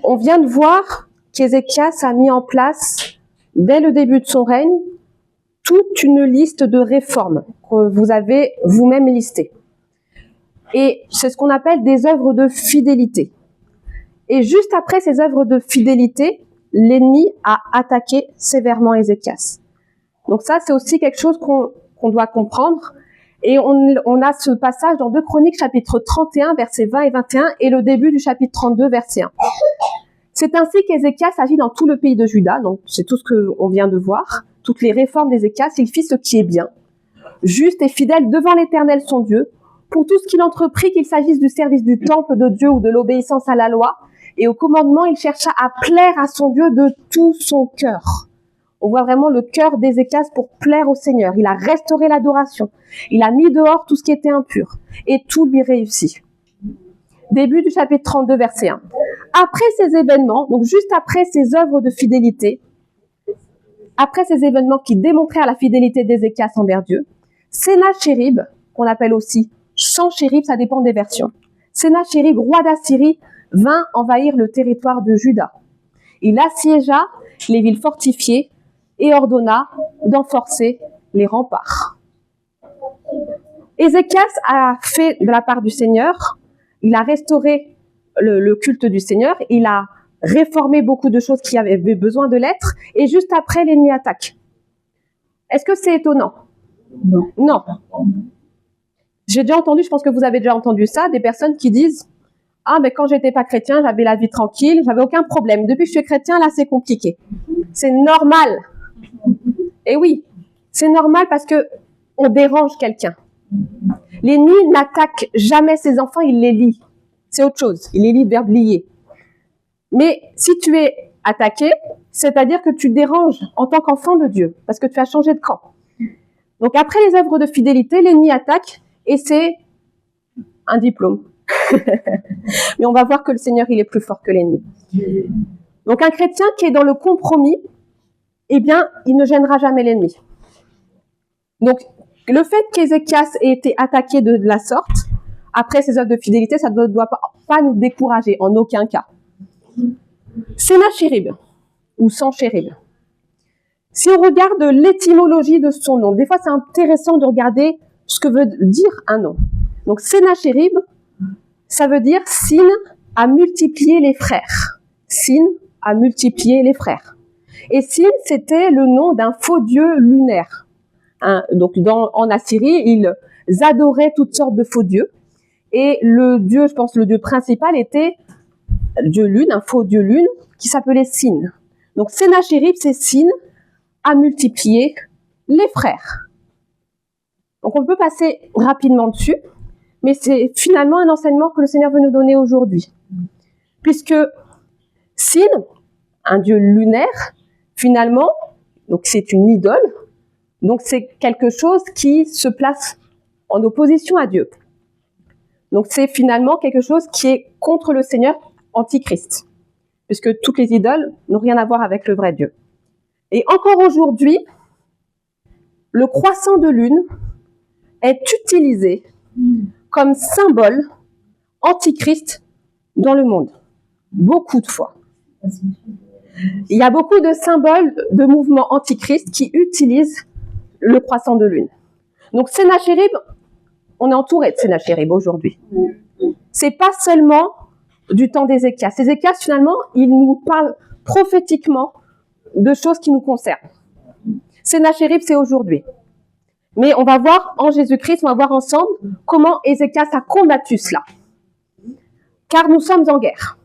on vient de voir qu'Ézéchias a mis en place, dès le début de son règne, toute une liste de réformes que vous avez vous-même listées. Et c'est ce qu'on appelle des œuvres de fidélité. Et juste après ces œuvres de fidélité, l'ennemi a attaqué sévèrement Ézéchias. Donc ça, c'est aussi quelque chose qu'on doit comprendre. Et on a ce passage dans 2 Chroniques, chapitre 31, versets 20 et 21, et le début du chapitre 32, verset 1. C'est ainsi qu'Ézéchias agit dans tout le pays de Juda, donc c'est tout ce qu'on vient de voir, toutes les réformes d'Ézéchias. Il fit ce qui est bien, juste et fidèle devant l'Éternel son Dieu, pour tout ce qu'il entreprit, qu'il s'agisse du service du temple de Dieu ou de l'obéissance à la loi, et au commandement, il chercha à plaire à son Dieu de tout son cœur. On voit vraiment le cœur d'Ézéchias pour plaire au Seigneur. Il a restauré l'adoration. Il a mis dehors tout ce qui était impur. Et tout lui réussit. Début du chapitre 32, verset 1. Après ces événements, donc juste après ces œuvres de fidélité, après ces événements qui démontrèrent la fidélité d'Ézéchias envers Dieu, Sennachérib, qu'on appelle aussi Sanchérib, ça dépend des versions. Sennachérib, roi d'Assyrie, vint envahir le territoire de Juda. Il assiégea les villes fortifiées et ordonna d'enforcer les remparts. Ézéchias a fait de la part du Seigneur, il a restauré le culte du Seigneur, il a réformé beaucoup de choses qui avaient besoin de l'être, et juste après, l'ennemi attaque. Est-ce que c'est étonnant? Non. J'ai déjà entendu, je pense que vous avez déjà entendu ça, des personnes qui disent « Ah, mais quand j'étais pas chrétien, j'avais la vie tranquille, j'avais aucun problème. Depuis que je suis chrétien, là, c'est compliqué. » C'est normal. Et oui, c'est normal parce que on dérange quelqu'un. L'ennemi n'attaque jamais ses enfants, il les lie. C'est autre chose. Il les lie, verbe lier. Mais si tu es attaqué, c'est-à-dire que tu déranges en tant qu'enfant de Dieu, parce que tu as changé de camp. Donc après les œuvres de fidélité, l'ennemi attaque et c'est un diplôme. Mais on va voir que le Seigneur, il est plus fort que l'ennemi. Donc un chrétien qui est dans le compromis, eh bien, il ne gênera jamais l'ennemi. Donc, le fait qu'Ézéchias ait été attaqué de la sorte, après ses œuvres de fidélité, ça ne doit pas nous décourager, en aucun cas. Sennachérib, ou Sanchérib. Si on regarde l'étymologie de son nom, des fois c'est intéressant de regarder ce que veut dire un nom. Donc, Sennachérib, ça veut dire « Sin a multiplié les frères ». Sin a multiplié les frères. Et Sin, c'était le nom d'un faux dieu lunaire. Donc, en Assyrie, ils adoraient toutes sortes de faux dieux. Et le dieu, je pense, le dieu principal était dieu lune, un faux dieu lune, qui s'appelait Sin. Donc, Sennachérib, c'est Sin a multiplié les frères. Donc, on peut passer rapidement dessus, mais c'est finalement un enseignement que le Seigneur veut nous donner aujourd'hui. Puisque Sin, un dieu lunaire, finalement, donc c'est une idole, donc c'est quelque chose qui se place en opposition à Dieu. Donc c'est finalement quelque chose qui est contre le Seigneur, antichrist, puisque toutes les idoles n'ont rien à voir avec le vrai Dieu. Et encore aujourd'hui, le croissant de lune est utilisé comme symbole antichrist dans le monde. Beaucoup de fois. Il y a beaucoup de symboles de mouvements antichrist qui utilisent le croissant de lune. Donc Sennachérib, on est entouré de Sennachérib aujourd'hui. C'est pas seulement du temps d'Ézéchias. Ézéchias, finalement, il nous parle prophétiquement de choses qui nous concernent. Sennachérib, c'est aujourd'hui. Mais on va voir en Jésus-Christ, on va voir ensemble comment Ézéchias a combattu cela. Car nous sommes en guerre.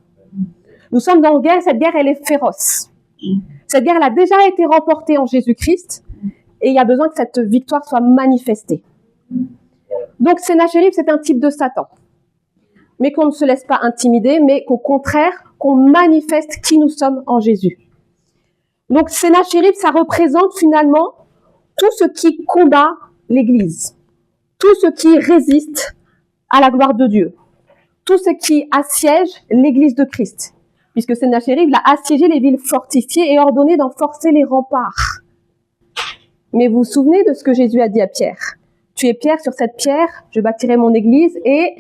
Nous sommes en guerre, cette guerre, elle est féroce. Cette guerre, elle a déjà été remportée en Jésus-Christ et il y a besoin que cette victoire soit manifestée. Donc, Sennachérib, c'est un type de Satan. Mais qu'on ne se laisse pas intimider, mais qu'au contraire, qu'on manifeste qui nous sommes en Jésus. Donc, Sennachérib, ça représente finalement tout ce qui combat l'Église, tout ce qui résiste à la gloire de Dieu, tout ce qui assiège l'Église de Christ, puisque Sennachérib a assiégé les villes fortifiées et ordonné d'en forcer les remparts. Mais vous vous souvenez de ce que Jésus a dit à Pierre? Tu es Pierre, sur cette pierre, je bâtirai mon Église et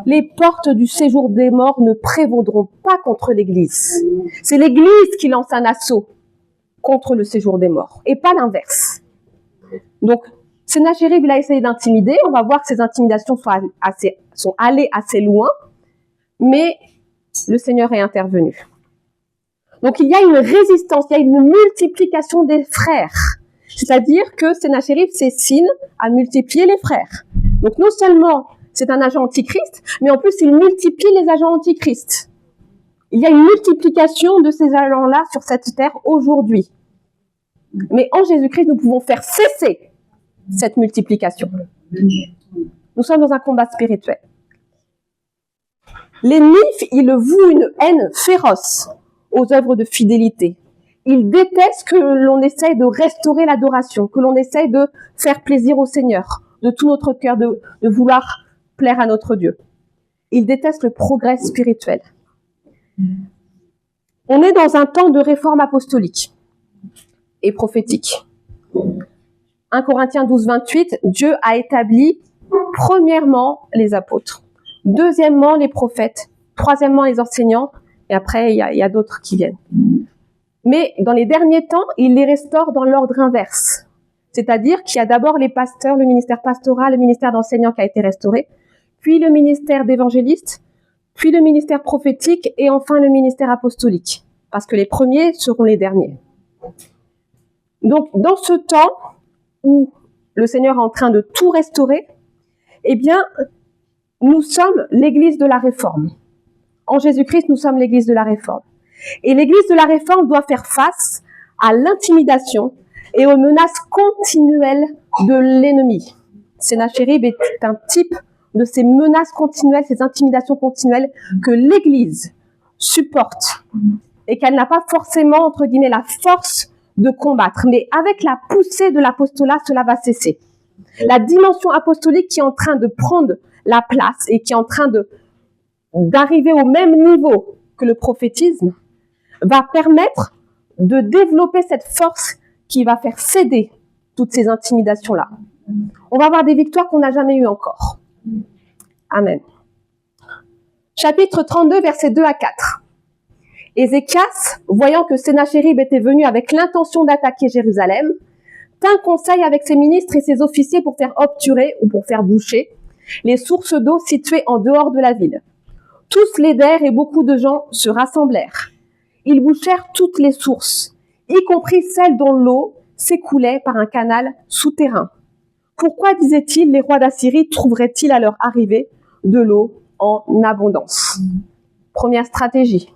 Les portes du séjour des morts ne prévaudront pas contre l'Église. C'est l'Église qui lance un assaut contre le séjour des morts, et pas l'inverse. Donc, Sennachérib, il a essayé d'intimider. On va voir que ces intimidations sont allées assez loin, mais le Seigneur est intervenu. Donc, il y a une résistance, il y a une multiplication des frères. C'est-à-dire que Sennachérib s'estime à multiplier les frères. Donc, non seulement c'est un agent antichrist, mais en plus, il multiplie les agents antichrists. Il y a une multiplication de ces agents-là sur cette terre aujourd'hui. Mais en Jésus-Christ, nous pouvons faire cesser cette multiplication. Nous sommes dans un combat spirituel. L'ennemi, il voue une haine féroce aux œuvres de fidélité. Il déteste que l'on essaye de restaurer l'adoration, que l'on essaye de faire plaisir au Seigneur, de tout notre cœur, de vouloir plaire à notre Dieu. Il déteste le progrès spirituel. On est dans un temps de réforme apostolique et prophétique. 1 Corinthiens 12, 28, Dieu a établi premièrement les apôtres, deuxièmement les prophètes, troisièmement les enseignants, et après il y a d'autres qui viennent. Mais dans les derniers temps, il les restaure dans l'ordre inverse. C'est-à-dire qu'il y a d'abord les pasteurs, le ministère pastoral, le ministère d'enseignants qui a été restauré, puis le ministère d'évangéliste, puis le ministère prophétique et enfin le ministère apostolique. Parce que les premiers seront les derniers. Donc, dans ce temps où le Seigneur est en train de tout restaurer, eh bien, nous sommes l'Église de la Réforme. En Jésus-Christ, nous sommes l'Église de la Réforme. Et l'Église de la Réforme doit faire face à l'intimidation et aux menaces continuelles de l'ennemi. Sennachérib est un type de ces menaces continuelles, ces intimidations continuelles que l'Église supporte et qu'elle n'a pas forcément, entre guillemets, la force de combattre. Mais avec la poussée de l'apostolat, cela va cesser. La dimension apostolique qui est en train de prendre la place et qui est en train d'arriver au même niveau que le prophétisme va permettre de développer cette force qui va faire céder toutes ces intimidations-là. On va avoir des victoires qu'on n'a jamais eues encore. Amen. Chapitre 32, versets 2 à 4. Ézéchias, voyant que Sennachérib était venu avec l'intention d'attaquer Jérusalem, tint conseil avec ses ministres et ses officiers pour faire obturer ou pour faire boucher les sources d'eau situées en dehors de la ville. Tous l'aidèrent et beaucoup de gens se rassemblèrent. Ils bouchèrent toutes les sources, y compris celles dont l'eau s'écoulait par un canal souterrain. Pourquoi, disait-il, les rois d'Assyrie trouveraient-ils à leur arrivée de l'eau en abondance? Première stratégie.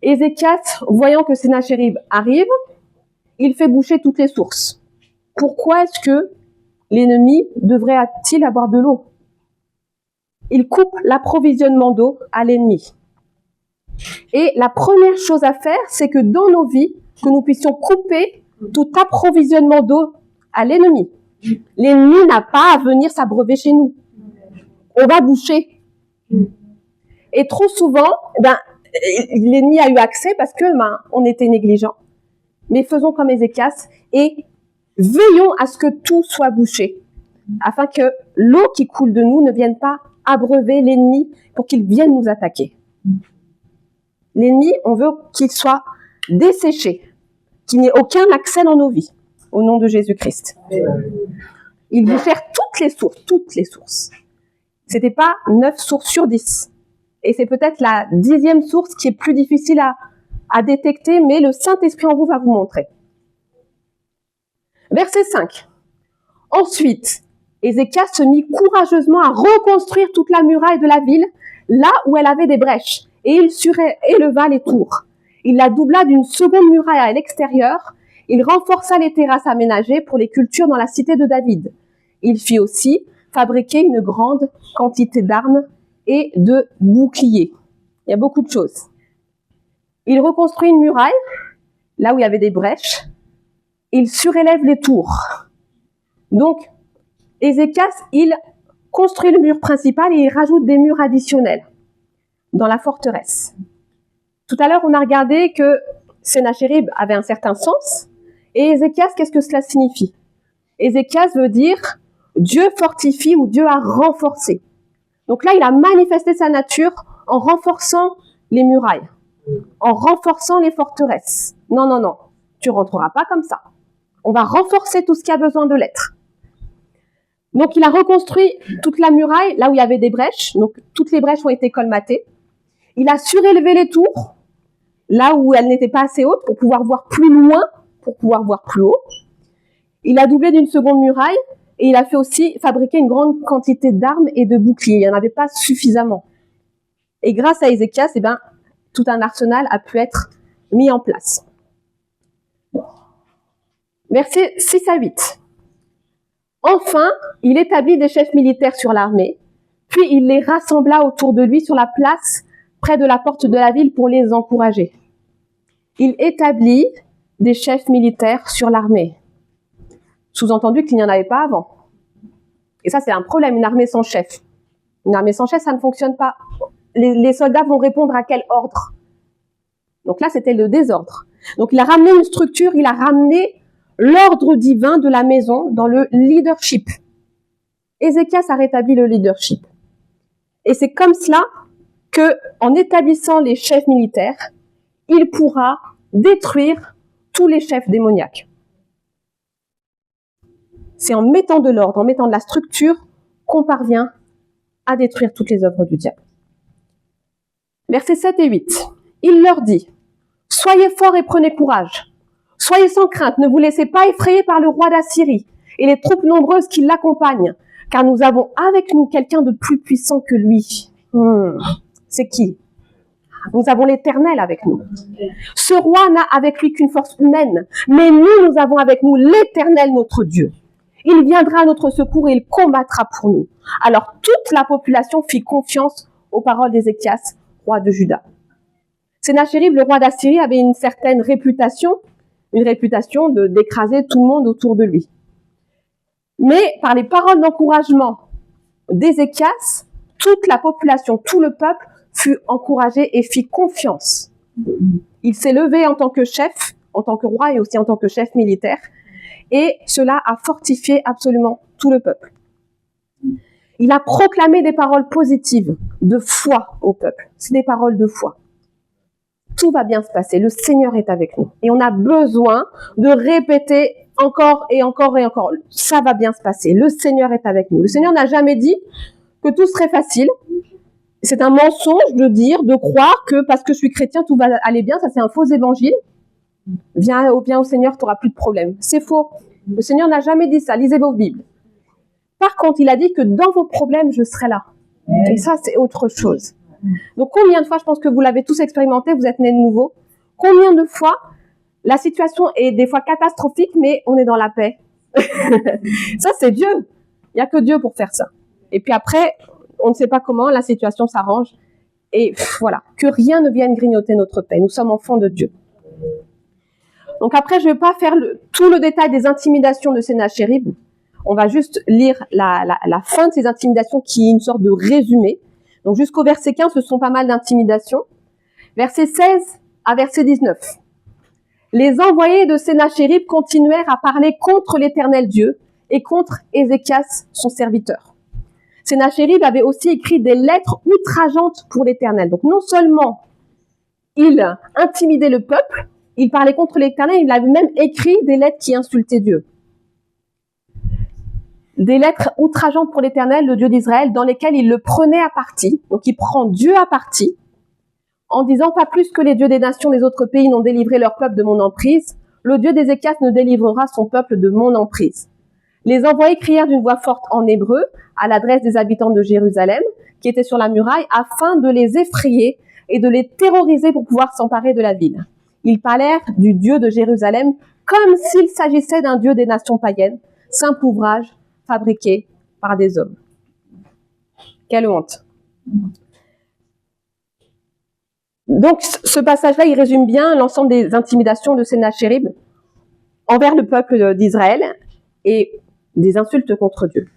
Ézéchias, voyant que Sennachérib arrive, il fait boucher toutes les sources. Pourquoi est-ce que l'ennemi devrait-il avoir de l'eau? Il coupe l'approvisionnement d'eau à l'ennemi. Et la première chose à faire, c'est que dans nos vies, que nous puissions couper tout approvisionnement d'eau à l'ennemi. L'ennemi n'a pas à venir s'abreuver chez nous. On va boucher. Et trop souvent, l'ennemi a eu accès parce que on était négligent. Mais faisons comme Ézéchias et veillons à ce que tout soit bouché, afin que l'eau qui coule de nous ne vienne pas abreuver l'ennemi pour qu'il vienne nous attaquer. L'ennemi, on veut qu'il soit desséché, qu'il n'y ait aucun accès dans nos vies, au nom de Jésus-Christ. Ils bouchèrent toutes les sources. C'était pas 9 sources sur 10. Et c'est peut-être la 10e source qui est plus difficile à détecter, mais le Saint-Esprit en vous va vous montrer. Verset 5. Ensuite, Ézéchias se mit courageusement à reconstruire toute la muraille de la ville, là où elle avait des brèches, et il suréleva les tours. Il la doubla d'une seconde muraille à l'extérieur. Il renforça les terrasses aménagées pour les cultures dans la cité de David. Il fit aussi fabriquer une grande quantité d'armes et de boucliers. Il y a beaucoup de choses. Il reconstruit une muraille, là où il y avait des brèches. Il surélève les tours. Donc, Ézéchias, il construit le mur principal et il rajoute des murs additionnels dans la forteresse. Tout à l'heure, on a regardé que Sennachérib avait un certain sens. Et Ézéchias, qu'est-ce que cela signifie? Ézéchias veut dire Dieu fortifie ou Dieu a renforcé. Donc là, il a manifesté sa nature en renforçant les murailles, en renforçant les forteresses. Non, non, non, tu rentreras pas comme ça. On va renforcer tout ce qui a besoin de l'être. Donc il a reconstruit toute la muraille, là où il y avait des brèches. Donc toutes les brèches ont été colmatées. Il a surélevé les tours, là où elles n'étaient pas assez hautes, pour pouvoir voir plus loin, pour pouvoir voir plus haut. Il a doublé d'une seconde muraille, et il a fait aussi fabriquer une grande quantité d'armes et de boucliers. Il n'y en avait pas suffisamment. Et grâce à Ézéchias, tout un arsenal a pu être mis en place. Versets 6 à 8. Enfin, il établit des chefs militaires sur l'armée, puis il les rassembla autour de lui sur la place près de la porte de la ville pour les encourager. Il établit des chefs militaires sur l'armée. Sous-entendu qu'il n'y en avait pas avant. Et ça, c'est un problème, une armée sans chef. Une armée sans chef, ça ne fonctionne pas. Les soldats vont répondre à quel ordre? Donc là, c'était le désordre. Donc il a ramené une structure, il a ramené l'ordre divin de la maison dans le leadership. Ézéchias a rétabli le leadership. Et c'est comme cela que, en établissant les chefs militaires, il pourra détruire tous les chefs démoniaques. C'est en mettant de l'ordre, en mettant de la structure, qu'on parvient à détruire toutes les œuvres du diable. Versets 7 et 8. Il leur dit, « Soyez forts et prenez courage. Soyez sans crainte, ne vous laissez pas effrayer par le roi d'Assyrie et les troupes nombreuses qui l'accompagnent, car nous avons avec nous quelqu'un de plus puissant que lui. » C'est qui? Nous avons l'Éternel avec nous. Ce roi n'a avec lui qu'une force humaine, mais nous avons avec nous l'Éternel notre Dieu. Il viendra à notre secours et il combattra pour nous. Alors toute la population fit confiance aux paroles d'Ézéchias, roi de Juda. Sennachérib, le roi d'Assyrie, avait une certaine réputation, d'écraser tout le monde autour de lui. Mais par les paroles d'encouragement d'Ézéchias, toute la population, tout le peuple fut encouragé et fit confiance. Il s'est levé en tant que chef, en tant que roi et aussi en tant que chef militaire, et cela a fortifié absolument tout le peuple. Il a proclamé des paroles positives, de foi au peuple. C'est des paroles de foi. Tout va bien se passer, le Seigneur est avec nous. Et on a besoin de répéter encore et encore et encore. Ça va bien se passer, le Seigneur est avec nous. Le Seigneur n'a jamais dit que tout serait facile. C'est un mensonge de dire, de croire que parce que je suis chrétien, tout va aller bien. Ça, c'est un faux évangile. Viens au Seigneur, tu n'auras plus de problème. C'est faux. Le Seigneur n'a jamais dit ça. Lisez vos Bibles. Par contre, il a dit que dans vos problèmes, je serai là. Et ça, c'est autre chose. Donc, combien de fois, je pense que vous l'avez tous expérimenté, vous êtes nés de nouveau, combien de fois la situation est des fois catastrophique, mais on est dans la paix. Ça, c'est Dieu. Il n'y a que Dieu pour faire ça. Et puis après, on ne sait pas comment, la situation s'arrange. Et voilà, que rien ne vienne grignoter notre paix. Nous sommes enfants de Dieu. Donc après, je ne vais pas faire tout le détail des intimidations de Sennachérib. On va juste lire la fin de ces intimidations qui est une sorte de résumé. Donc jusqu'au verset 15, ce sont pas mal d'intimidations. Verset 16 à verset 19. Les envoyés de Sennachérib continuèrent à parler contre l'Éternel Dieu et contre Ézéchias, son serviteur. Sennachérib avait aussi écrit des lettres outrageantes pour l'Éternel. Donc non seulement il intimidait le peuple, il parlait contre l'Éternel, il avait même écrit des lettres qui insultaient Dieu. Des lettres outrageantes pour l'Éternel, le Dieu d'Israël, dans lesquelles il le prenait à partie. Donc il prend Dieu à partie, en disant « Pas plus que les dieux des nations des autres pays n'ont délivré leur peuple de mon emprise, le Dieu d'Ézéchias ne délivrera son peuple de mon emprise. » Les envoyés crièrent d'une voix forte en hébreu à l'adresse des habitants de Jérusalem, qui étaient sur la muraille, afin de les effrayer et de les terroriser pour pouvoir s'emparer de la ville. Ils parlèrent du Dieu de Jérusalem comme s'il s'agissait d'un Dieu des nations païennes, simple ouvrage fabriqué par des hommes. Quelle honte! Donc, ce passage-là, il résume bien l'ensemble des intimidations de Sennachérib envers le peuple d'Israël et des insultes contre Dieu.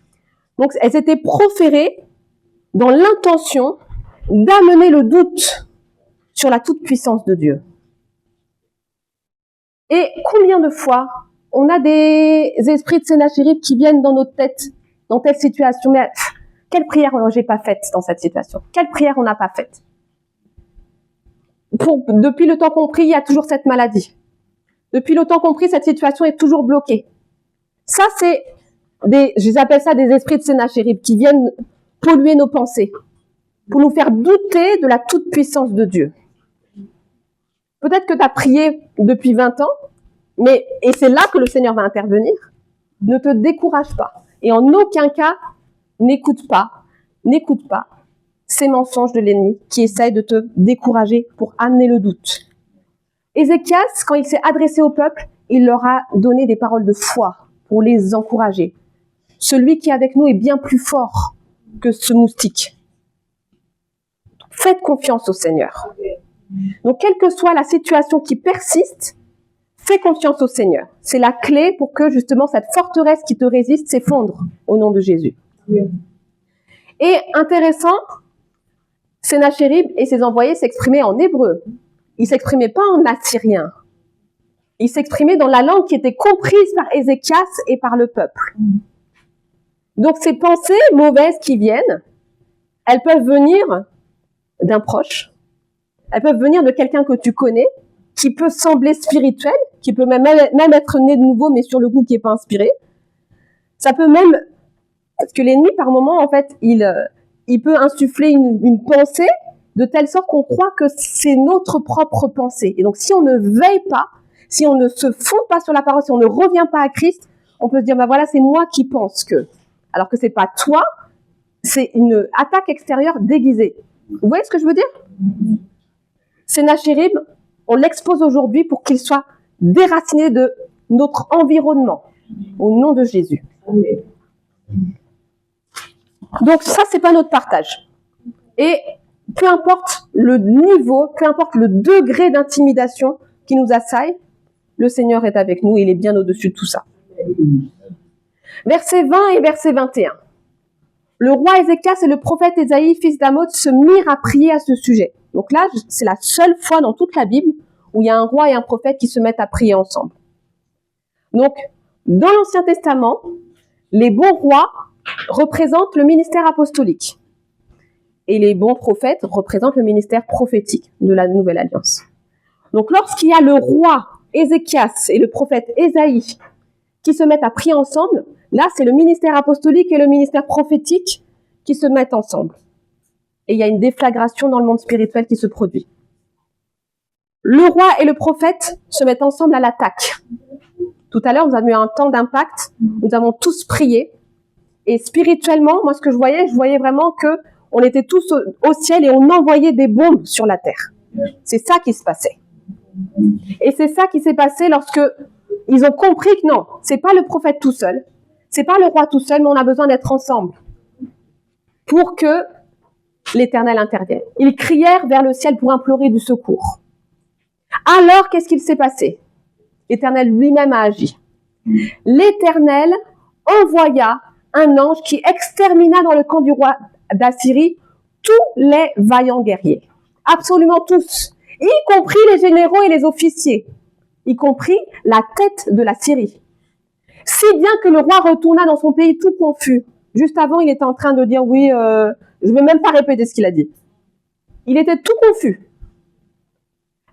Donc, elles étaient proférées dans l'intention d'amener le doute sur la toute-puissance de Dieu. Et combien de fois on a des esprits de Sennachérib qui viennent dans notre tête dans telle situation, mais quelle prière j'ai pas faite dans cette situation? Quelle prière on n'a pas faite? Depuis le temps qu'on prie, il y a toujours cette maladie. Depuis le temps qu'on prie, cette situation est toujours bloquée. Ça, c'est je appelle ça des esprits de Sénachérib qui viennent polluer nos pensées pour nous faire douter de la toute-puissance de Dieu. Peut-être que tu as prié depuis 20 ans, et c'est là que le Seigneur va intervenir. Ne te décourage pas. Et en aucun cas, n'écoute pas ces mensonges de l'ennemi qui essayent de te décourager pour amener le doute. Ézéchias, quand il s'est adressé au peuple, il leur a donné des paroles de foi pour les encourager. Celui qui est avec nous est bien plus fort que ce moustique. Faites confiance au Seigneur. Donc, quelle que soit la situation qui persiste, fais confiance au Seigneur. C'est la clé pour que, justement, cette forteresse qui te résiste s'effondre au nom de Jésus. Et intéressant, Sénachérib et ses envoyés s'exprimaient en hébreu. Ils ne s'exprimaient pas en assyrien. Ils s'exprimaient dans la langue qui était comprise par Ézéchias et par le peuple. Donc, ces pensées mauvaises qui viennent, elles peuvent venir d'un proche, elles peuvent venir de quelqu'un que tu connais, qui peut sembler spirituel, qui peut même être né de nouveau, mais sur le coup qui n'est pas inspiré. Ça peut même, parce que l'ennemi, par moment, en fait, il peut insuffler une pensée de telle sorte qu'on croit que c'est notre propre pensée. Et donc, si on ne veille pas, si on ne se fonde pas sur la parole, si on ne revient pas à Christ, on peut se dire, bah voilà, c'est moi qui pense que. Alors que c'est pas toi, c'est une attaque extérieure déguisée. Vous voyez ce que je veux dire? Sénachérib, on l'expose aujourd'hui pour qu'il soit déraciné de notre environnement, au nom de Jésus. Donc ça, c'est pas notre partage. Et peu importe le niveau, peu importe le degré d'intimidation qui nous assaille, le Seigneur est avec nous, il est bien au-dessus de tout ça. Versets 20 et verset 21. Le roi Ézéchias et le prophète Ésaïe, fils d'Amoz, se mirent à prier à ce sujet. Donc là, c'est la seule fois dans toute la Bible où il y a un roi et un prophète qui se mettent à prier ensemble. Donc, dans l'Ancien Testament, les bons rois représentent le ministère apostolique. Et les bons prophètes représentent le ministère prophétique de la Nouvelle Alliance. Donc, lorsqu'il y a le roi Ézéchias et le prophète Ésaïe qui se mettent à prier ensemble, là, c'est le ministère apostolique et le ministère prophétique qui se mettent ensemble. Et il y a une déflagration dans le monde spirituel qui se produit. Le roi et le prophète se mettent ensemble à l'attaque. Tout à l'heure, nous avons eu un temps d'impact, nous avons tous prié. Et spirituellement, moi, ce que je voyais vraiment que on était tous au ciel et on envoyait des bombes sur la terre. C'est ça qui se passait. Et c'est ça qui s'est passé lorsque ils ont compris que non, c'est pas le prophète tout seul, c'est pas le roi tout seul, mais on a besoin d'être ensemble pour que l'Éternel intervienne. Ils crièrent vers le ciel pour implorer du secours. Alors, qu'est-ce qu'il s'est passé? L'Éternel lui-même a agi. L'Éternel envoya un ange qui extermina dans le camp du roi d'Assyrie tous les vaillants guerriers. Absolument tous, y compris les généraux et les officiers, y compris la tête de la Syrie. Si bien que le roi retourna dans son pays tout confus. Juste avant, il était en train de dire, oui, je ne vais même pas répéter ce qu'il a dit. Il était tout confus.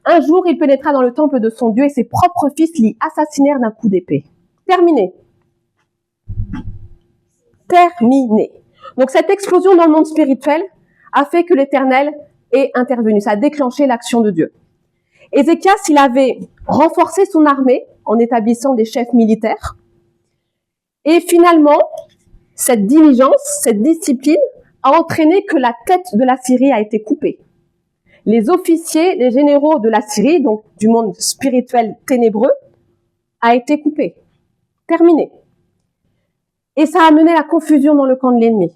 Un jour, il pénétra dans le temple de son Dieu et ses propres fils l'y assassinèrent d'un coup d'épée. Terminé. Terminé. Donc cette explosion dans le monde spirituel a fait que l'Éternel est intervenu. Ça a déclenché l'action de Dieu. Ézéchias, il avait renforcé son armée en établissant des chefs militaires. Et finalement, cette diligence, cette discipline a entraîné que la tête de la Syrie a été coupée. Les officiers, les généraux de la Syrie, donc du monde spirituel ténébreux, a été coupé. Terminé. Et ça a amené la confusion dans le camp de l'ennemi.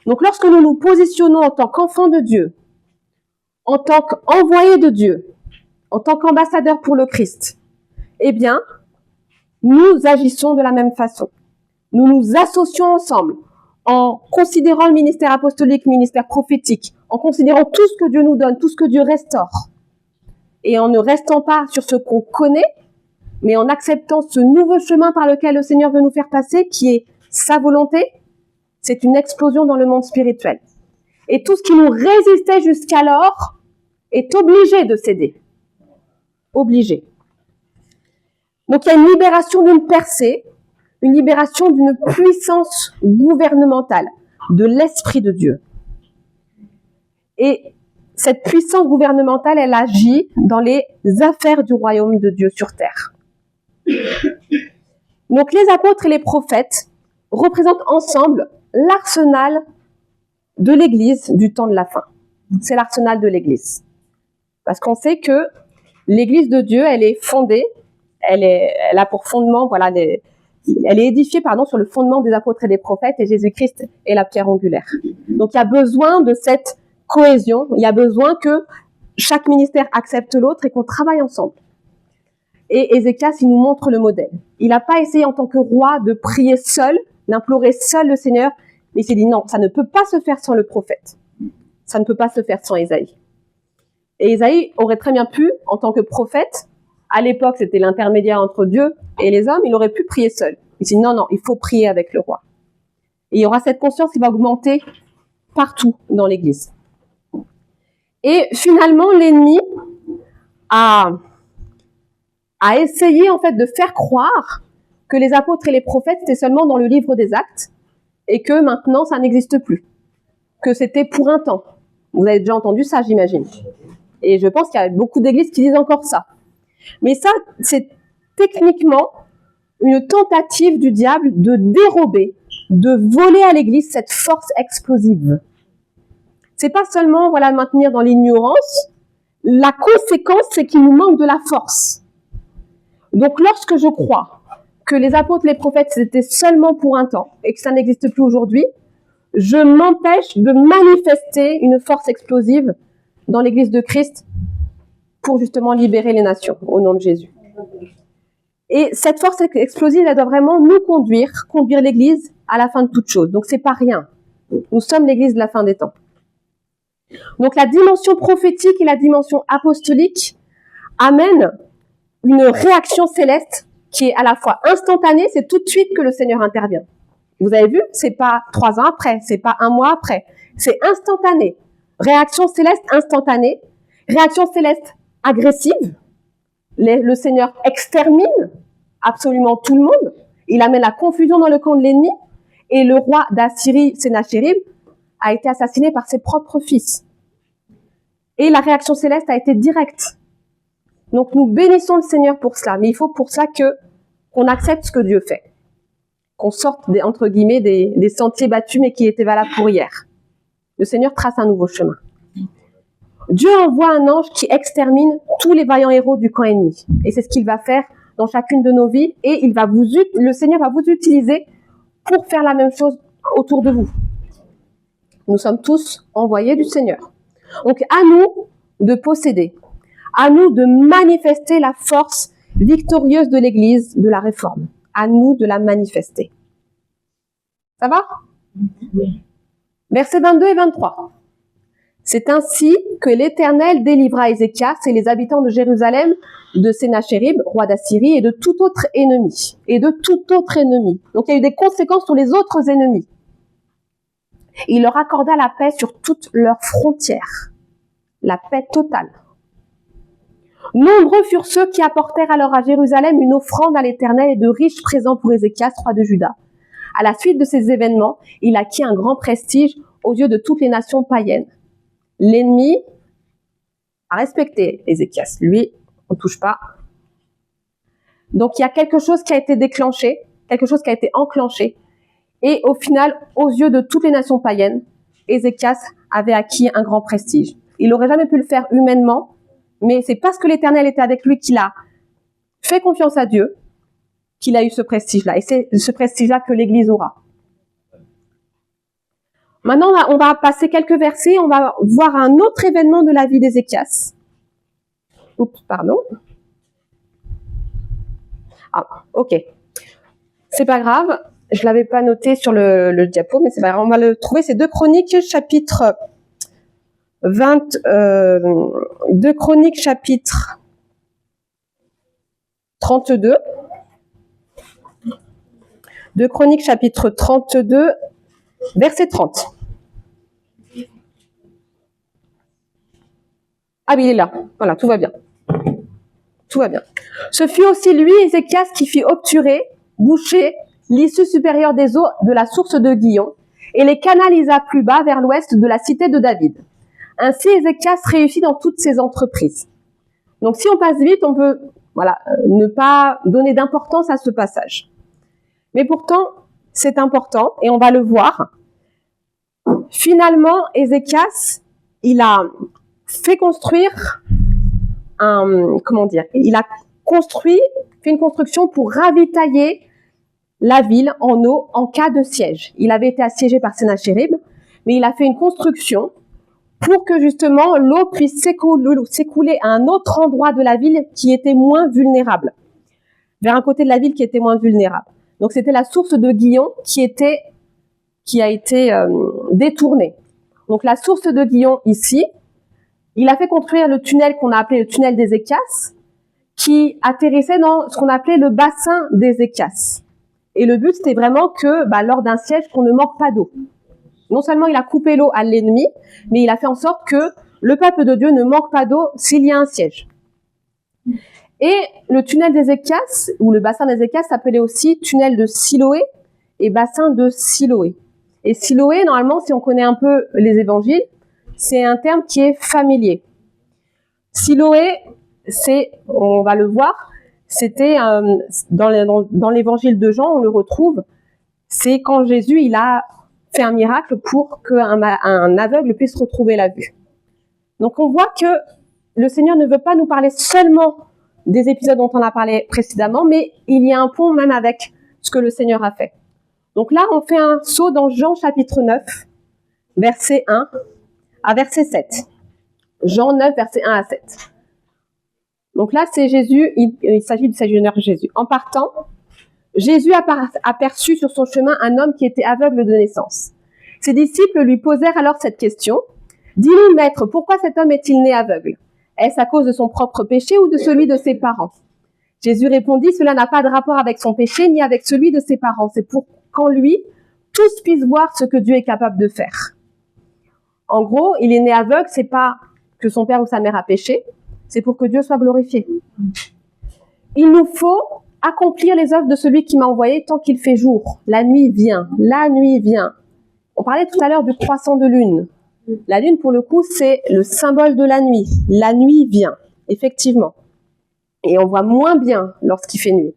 Donc lorsque nous nous positionnons en tant qu'enfants de Dieu, en tant qu'envoyés de Dieu, en tant qu'ambassadeurs pour le Christ, eh bien, nous agissons de la même façon. Nous nous associons ensemble en considérant le ministère apostolique, le ministère prophétique, en considérant tout ce que Dieu nous donne, tout ce que Dieu restaure, et en ne restant pas sur ce qu'on connaît, mais en acceptant ce nouveau chemin par lequel le Seigneur veut nous faire passer, qui est sa volonté, c'est une explosion dans le monde spirituel. Et tout ce qui nous résistait jusqu'alors est obligé de céder. Obligé. Donc il y a une libération d'une percée, une libération d'une puissance gouvernementale, de l'Esprit de Dieu. Et cette puissance gouvernementale, elle agit dans les affaires du royaume de Dieu sur terre. Donc les apôtres et les prophètes représentent ensemble l'arsenal de l'Église du temps de la fin. C'est l'arsenal de l'Église. Parce qu'on sait que l'Église de Dieu, elle est fondée, elle a pour fondement, voilà, elle est édifiée, sur le fondement des apôtres et des prophètes, et Jésus-Christ est la pierre angulaire. Donc il y a besoin de cette cohésion, il y a besoin que chaque ministère accepte l'autre et qu'on travaille ensemble. Et Ézéchias, il nous montre le modèle. Il n'a pas essayé en tant que roi de prier seul, d'implorer seul le Seigneur, mais il s'est dit non, ça ne peut pas se faire sans le prophète. Ça ne peut pas se faire sans Ésaïe. Et Ésaïe aurait très bien pu, en tant que prophète, à l'époque c'était l'intermédiaire entre Dieu et les hommes, il aurait pu prier seul. Il s'est dit non, il faut prier avec le roi. Et il y aura cette conscience qui va augmenter partout dans l'Église. Et finalement, l'ennemi a essayé en fait de faire croire que les apôtres et les prophètes étaient seulement dans le livre des Actes et que maintenant ça n'existe plus, que c'était pour un temps. Vous avez déjà entendu ça, j'imagine. Et je pense qu'il y a beaucoup d'églises qui disent encore ça. Mais ça, c'est techniquement une tentative du diable de dérober, de voler à l'église cette force explosive. C'est pas seulement maintenir dans l'ignorance, la conséquence c'est qu'il nous manque de la force. Donc lorsque je crois que les apôtres, les prophètes, c'était seulement pour un temps et que ça n'existe plus aujourd'hui, je m'empêche de manifester une force explosive dans l'Église de Christ pour justement libérer les nations au nom de Jésus. Et cette force explosive, elle doit vraiment nous conduire l'Église à la fin de toute chose. Donc c'est pas rien. Nous sommes l'Église de la fin des temps. Donc la dimension prophétique et la dimension apostolique amènent une réaction céleste qui est à la fois instantanée, c'est tout de suite que le Seigneur intervient. Vous avez vu, c'est pas 3 ans après, c'est pas 1 mois après, c'est instantané. Réaction céleste instantanée, réaction céleste agressive. Le Seigneur extermine absolument tout le monde. Il amène la confusion dans le camp de l'ennemi. Et le roi d'Assyrie, Sennachérib, a été assassiné par ses propres fils. Et la réaction céleste a été directe. Donc nous bénissons le Seigneur pour cela. Mais il faut pour ça qu'on accepte ce que Dieu fait. Qu'on sorte, entre guillemets, des sentiers battus, mais qui étaient valables pour hier. Le Seigneur trace un nouveau chemin. Dieu envoie un ange qui extermine tous les vaillants héros du camp ennemi. Et c'est ce qu'il va faire dans chacune de nos vies. Et le Seigneur va vous utiliser pour faire la même chose autour de vous. Nous sommes tous envoyés du Seigneur. Donc à nous de posséder, à nous de manifester la force victorieuse de l'Église, de la réforme. À nous de la manifester. Ça va ? Versets 22 et 23. C'est ainsi que l'Éternel délivra Ézéchias et les habitants de Jérusalem de Sennachérib, roi d'Assyrie, et de tout autre ennemi. Donc il y a eu des conséquences sur les autres ennemis. Il leur accorda la paix sur toutes leurs frontières. La paix totale. Nombreux furent ceux qui apportèrent alors à Jérusalem une offrande à l'Éternel et de riches présents pour Ézéchias, roi de Juda. À la suite de ces événements, il acquit un grand prestige aux yeux de toutes les nations païennes. L'ennemi a respecté Ézéchias. Lui, on ne touche pas. Donc il y a quelque chose qui a été déclenché, quelque chose qui a été enclenché. Et au final, aux yeux de toutes les nations païennes, Ézéchias avait acquis un grand prestige. Il n'aurait jamais pu le faire humainement, mais c'est parce que l'Éternel était avec lui qu'il a fait confiance à Dieu, qu'il a eu ce prestige-là. Et c'est ce prestige-là que l'Église aura. Maintenant, on va passer quelques versets, on va voir un autre événement de la vie d'Ézéchias. Oups, pardon. Ah, ok. C'est pas grave, je l'avais pas noté sur le diapo, mais c'est pas grave, on va le trouver. C'est 2 Chroniques, chapitre 2 Chroniques, chapitre 32. 2 Chroniques, chapitre 32, verset 30. Ah oui, il est là. Voilà, tout va bien. Tout va bien. Ce fut aussi lui, Ézéchias, qui fit obturer, boucher, l'issue supérieure des eaux de la source de Guillon, et les canalisa plus bas vers l'ouest de la cité de David. Ainsi, Ézéchias réussit dans toutes ses entreprises. Donc, si on passe vite, on peut ne pas donner d'importance à ce passage. Mais pourtant, c'est important, et on va le voir. Finalement, Ézéchias, il a fait construire il a fait une construction pour ravitailler la ville en eau en cas de siège. Il avait été assiégé par Sennachérib, mais il a fait une construction pour que justement l'eau puisse s'écouler à un autre endroit de la ville qui était moins vulnérable, vers un côté de la ville qui était moins vulnérable. Donc c'était la source de Guillon qui a été détournée. Donc la source de Guillon ici, il a fait construire le tunnel qu'on a appelé le tunnel d'Ézéchias, qui atterrissait dans ce qu'on appelait le bassin d'Ézéchias. Et le but, c'était vraiment que, lors d'un siège, qu'on ne manque pas d'eau. Non seulement il a coupé l'eau à l'ennemi, mais il a fait en sorte que le peuple de Dieu ne manque pas d'eau s'il y a un siège. Et le tunnel d'Ézéchias, ou le bassin d'Ézéchias, s'appelait aussi tunnel de Siloé et bassin de Siloé. Et Siloé, normalement, si on connaît un peu les évangiles, c'est un terme qui est familier. Siloé, on va le voir, c'était dans l'évangile de Jean, on le retrouve, c'est quand Jésus il a fait un miracle pour qu'un aveugle puisse retrouver la vue. Donc on voit que le Seigneur ne veut pas nous parler seulement des épisodes dont on a parlé précédemment, mais il y a un pont même avec ce que le Seigneur a fait. Donc là, on fait un saut dans Jean chapitre 9, verset 1 à verset 7. Jean 9, verset 1 à 7. Donc là, c'est Jésus, il s'agit du Seigneur Jésus. En partant, Jésus aperçut sur son chemin un homme qui était aveugle de naissance. Ses disciples lui posèrent alors cette question. « Dis-nous, maître, pourquoi cet homme est-il né aveugle? Est-ce à cause de son propre péché ou de celui de ses parents ?» Jésus répondit, « Cela n'a pas de rapport avec son péché ni avec celui de ses parents. C'est pour qu'en lui, tous puissent voir ce que Dieu est capable de faire. » En gros, il est né aveugle, c'est pas que son père ou sa mère a péché, c'est pour que Dieu soit glorifié. Il nous faut accomplir les œuvres de celui qui m'a envoyé tant qu'il fait jour. La nuit vient, la nuit vient. On parlait tout à l'heure du croissant de lune. La lune, pour le coup, c'est le symbole de la nuit. La nuit vient, effectivement. Et on voit moins bien lorsqu'il fait nuit,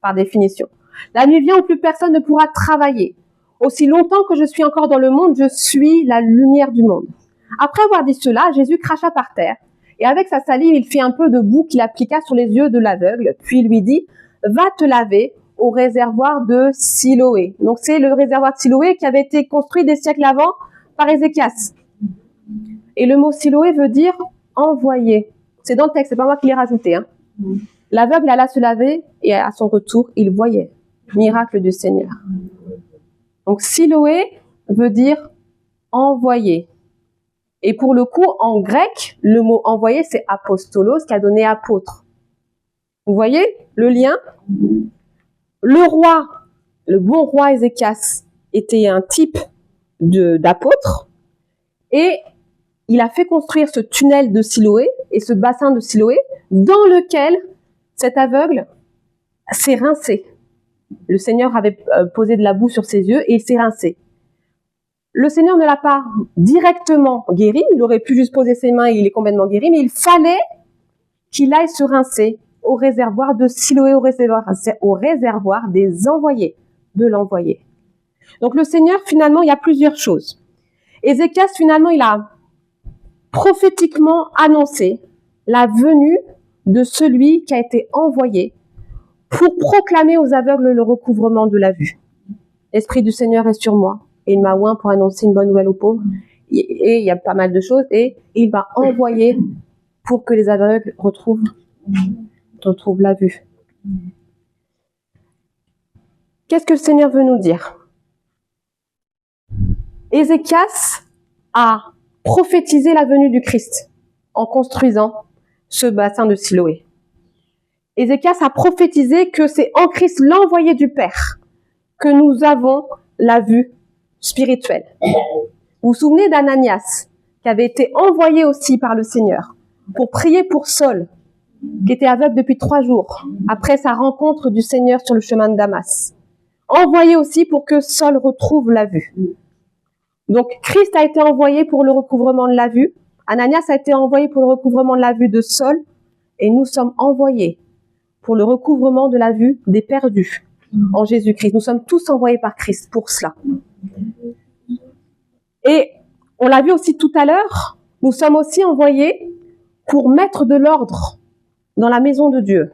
par définition. La nuit vient où plus personne ne pourra travailler. Aussi longtemps que je suis encore dans le monde, je suis la lumière du monde. Après avoir dit cela, Jésus cracha par terre, et avec sa salive, il fit un peu de boue qu'il appliqua sur les yeux de l'aveugle, puis il lui dit, « Va te laver au réservoir de Siloé. » Donc c'est le réservoir de Siloé qui avait été construit des siècles avant par Ézéchias. Et le mot Siloé veut dire « envoyé ». C'est dans le texte, c'est pas moi qui l'ai rajouté. L'aveugle alla se laver, et à son retour, il voyait. Miracle du Seigneur. Donc, Siloé veut dire envoyé. Et pour le coup, en grec, le mot envoyé, c'est apostolos, qui a donné apôtre. Vous voyez le lien? Le roi, le bon roi Ézéchias, était un type d'apôtre, et il a fait construire ce tunnel de Siloé, et ce bassin de Siloé, dans lequel cet aveugle s'est rincé. Le Seigneur avait posé de la boue sur ses yeux et il s'est rincé. Le Seigneur ne l'a pas directement guéri, il aurait pu juste poser ses mains et il est complètement guéri, mais il fallait qu'il aille se rincer au réservoir de Siloé, au réservoir des envoyés, de l'envoyé. Donc le Seigneur, finalement, il y a plusieurs choses. Ézéchias, finalement, il a prophétiquement annoncé la venue de celui qui a été envoyé pour proclamer aux aveugles le recouvrement de la vue. L'Esprit du Seigneur est sur moi, et il m'a oint pour annoncer une bonne nouvelle aux pauvres. Et il y a pas mal de choses, et il va envoyer pour que les aveugles retrouvent la vue. Qu'est-ce que le Seigneur veut nous dire? Ézéchias a prophétisé la venue du Christ en construisant ce bassin de Siloé. Ézéchias a prophétisé que c'est en Christ, l'envoyé du Père, que nous avons la vue spirituel. Vous vous souvenez d'Ananias, qui avait été envoyé aussi par le Seigneur pour prier pour Saul, qui était aveugle depuis 3 jours, après sa rencontre du Seigneur sur le chemin de Damas. Envoyé aussi pour que Saul retrouve la vue. Donc, Christ a été envoyé pour le recouvrement de la vue. Ananias a été envoyé pour le recouvrement de la vue de Saul. Et nous sommes envoyés pour le recouvrement de la vue des perdus en Jésus-Christ. Nous sommes tous envoyés par Christ pour cela. Et on l'a vu aussi tout à l'heure, nous sommes aussi envoyés pour mettre de l'ordre dans la maison de Dieu.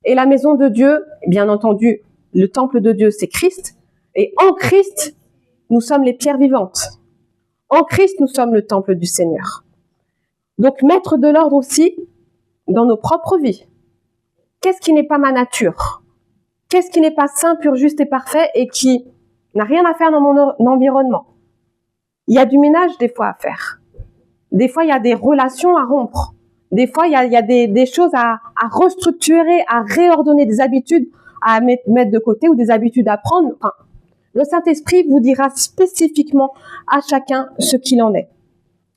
Et la maison de Dieu, bien entendu, le temple de Dieu, c'est Christ. Et en Christ, nous sommes les pierres vivantes. En Christ, nous sommes le temple du Seigneur. Donc, mettre de l'ordre aussi dans nos propres vies. Qu'est-ce qui n'est pas ma nature? Qu'est-ce qui n'est pas saint, pur, juste et parfait et qui n'a rien à faire dans mon environnement? Il y a du ménage des fois à faire. Des fois, il y a des relations à rompre. Des fois, il y a des choses à restructurer, à réordonner, des habitudes à mettre de côté ou des habitudes à prendre. Enfin, le Saint-Esprit vous dira spécifiquement à chacun ce qu'il en est.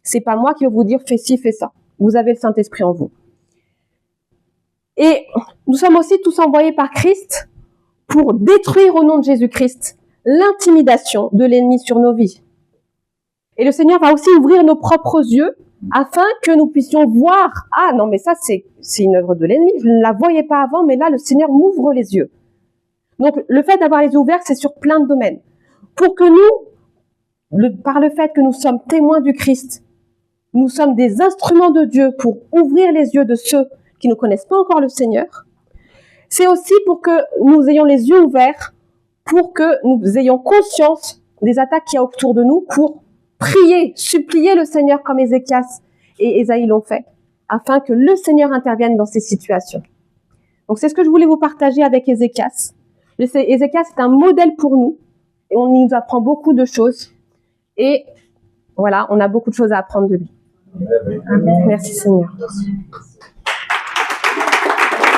C'est pas moi qui vais vous dire fais ci, fais ça. Vous avez le Saint-Esprit en vous. Et nous sommes aussi tous envoyés par Christ pour détruire au nom de Jésus-Christ l'intimidation de l'ennemi sur nos vies. Et le Seigneur va aussi ouvrir nos propres yeux afin que nous puissions voir, ah non mais ça c'est une œuvre de l'ennemi, je ne la voyais pas avant, mais là le Seigneur m'ouvre les yeux. Donc le fait d'avoir les yeux ouverts, c'est sur plein de domaines. Pour que nous, par le fait que nous sommes témoins du Christ, nous sommes des instruments de Dieu pour ouvrir les yeux de ceux qui ne connaissent pas encore le Seigneur. C'est aussi pour que nous ayons les yeux ouverts, pour que nous ayons conscience des attaques qu'il y a autour de nous, pour prier, supplier le Seigneur comme Ézéchias et Ésaïe l'ont fait, afin que le Seigneur intervienne dans ces situations. Donc c'est ce que je voulais vous partager avec Ézéchias. Ézéchias est un modèle pour nous, et on nous apprend beaucoup de choses, et voilà, on a beaucoup de choses à apprendre de lui. Amen. Merci Seigneur. Merci.